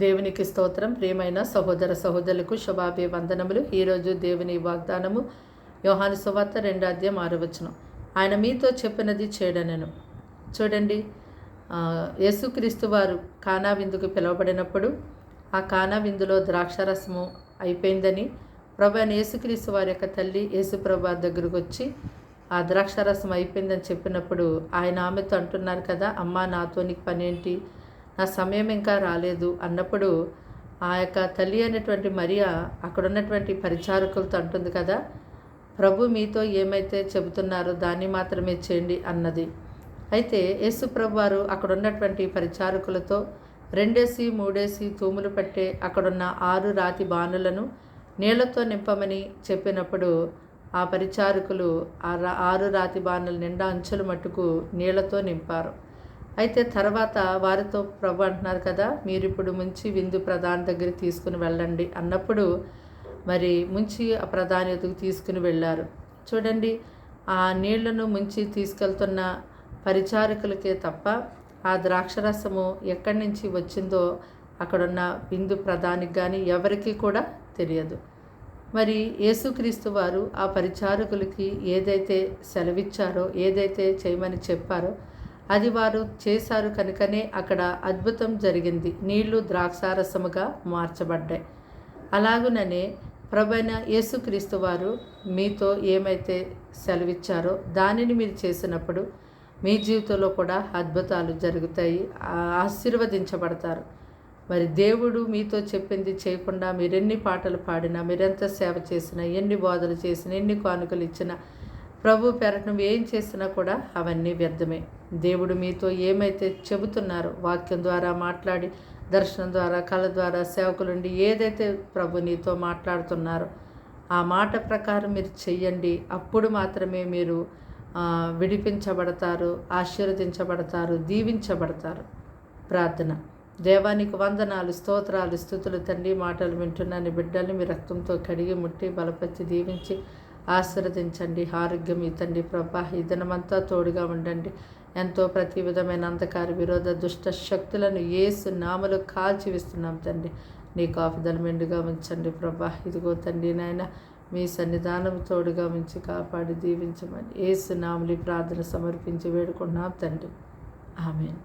దేవునికి స్తోత్రం. ప్రియమైన సహోదర సహోదరులకు శుభాభివందనములు. ఈరోజు దేవుని వాగ్దానము యోహాను సువార్త 2:6. ఆయన మీతో చెప్పినది చేయడనెను. చూడండి, యేసుక్రీస్తు వారు కానా విందుకు పిలువబడినప్పుడు ఆ కానా విందులో ద్రాక్షారసము అయిపోయిందని ప్రభు అయిన యేసుక్రీస్తు వారి యొక్క తల్లి యేసుప్రభు వారి దగ్గరకు వచ్చి ఆ ద్రాక్షారసం అయిపోయిందని చెప్పినప్పుడు ఆయన ఆమెతో అంటున్నారు కదా, అమ్మా నాతో నీకు పని ఏంటి, నా సమయం ఇంకా రాలేదు అన్నప్పుడు ఆ యొక్క తల్లి అయినటువంటి మరియా అక్కడ ఉన్నటువంటి పరిచారకులతో అంటుంది కదా, ప్రభు మీతో ఏమైతే చెబుతున్నారో దాన్ని మాత్రమే చేయండి అన్నది. అయితే యేసుప్రభు వారు అక్కడ ఉన్నటువంటి పరిచారకులతో 2-3 తూములు పట్టే అక్కడున్న 6 రాతి బాణులను నీళ్లతో నింపమని చెప్పినప్పుడు ఆ పరిచారకులు 6 రాతి బాణుల నిండా అంచుల మట్టుకు నీళ్లతో నింపారు. అయితే తర్వాత వారితో ప్రభు అంటున్నారు కదా, మీరు ఇప్పుడు ముంచి విందు ప్రధాని దగ్గర తీసుకుని వెళ్ళండి అన్నప్పుడు మరి ముంచి ఆ ప్రధాని ఎదుగు తీసుకుని వెళ్ళారు. చూడండి, ఆ నీళ్లను ముంచి తీసుకెళ్తున్న పరిచారకులకే తప్ప ఆ ద్రాక్షరసము ఎక్కడి నుంచి వచ్చిందో అక్కడున్న విందు ప్రధానికి కానీ ఎవరికి కూడా తెలియదు. మరి యేసుక్రీస్తు వారు ఆ పరిచారకులకి ఏదైతే సెలవిచ్చారో, ఏదైతే చేయమని చెప్పారో అది వారు చేశారు కనుకనే అక్కడ అద్భుతం జరిగింది. నీళ్లు ద్రాక్షారసముగా మార్చబడ్డాయి. అలాగుననే ప్రభువైన యేసుక్రీస్తు వారు మీతో ఏమైతే సెలవిచ్చారో దానిని మీరు చేసినప్పుడు మీ జీవితంలో కూడా అద్భుతాలు జరుగుతాయి, ఆశీర్వదించబడతారు. మరి దేవుడు మీతో చెప్పింది చేయకుండా మీరెన్ని పాటలు పాడినా, మీరెంత సేవ చేసినా, ఎన్ని బోధలు చేసినా, ఎన్ని కానుకలు ఇచ్చినా, ప్రభు పేరట ఏం చేసినా కూడా అవన్నీ వ్యర్థమే. దేవుడు మీతో ఏమైతే చెబుతున్నారో వాక్యం ద్వారా మాట్లాడి, దర్శనం ద్వారా, కళ ద్వారా, సేవకులుండి ఏదైతే ప్రభు నీతో మాట్లాడుతున్నారో ఆ మాట ప్రకారం మీరు చెయ్యండి. అప్పుడు మాత్రమే మీరు విడిపించబడతారు, ఆశీర్వదించబడతారు, దీవించబడతారు. ప్రార్థన. దేవానికి వందనాలు, స్తోత్రాలు, స్తుతులు తండ్రి. మాటలు వింటున్నాను బిడ్డల్ని మీ రక్తంతో కడిగి ముట్టి బలపరిచి దీవించి ఆశీర్వదించండి. ఆరోగ్యం ఇతండి ప్రభా. ఈ దినమంతా తోడుగా ఉండండి. ఎంతో ప్రతి విధమైన అంధకార విరోధ దుష్ట శక్తులను యేసు నామములో కాల్చివేస్తున్నాం తండ్రి. నీ కాపుదల మెండుగా ఉంచండి ప్రభా. ఇదిగో తండ్రి నాయన, మీ సన్నిధానం తోడుగా ఉంచి కాపాడి దీవించమని యేసు నామములో ప్రార్థన సమర్పించి వేడుకున్నాం తండ్రి. ఆమేన్.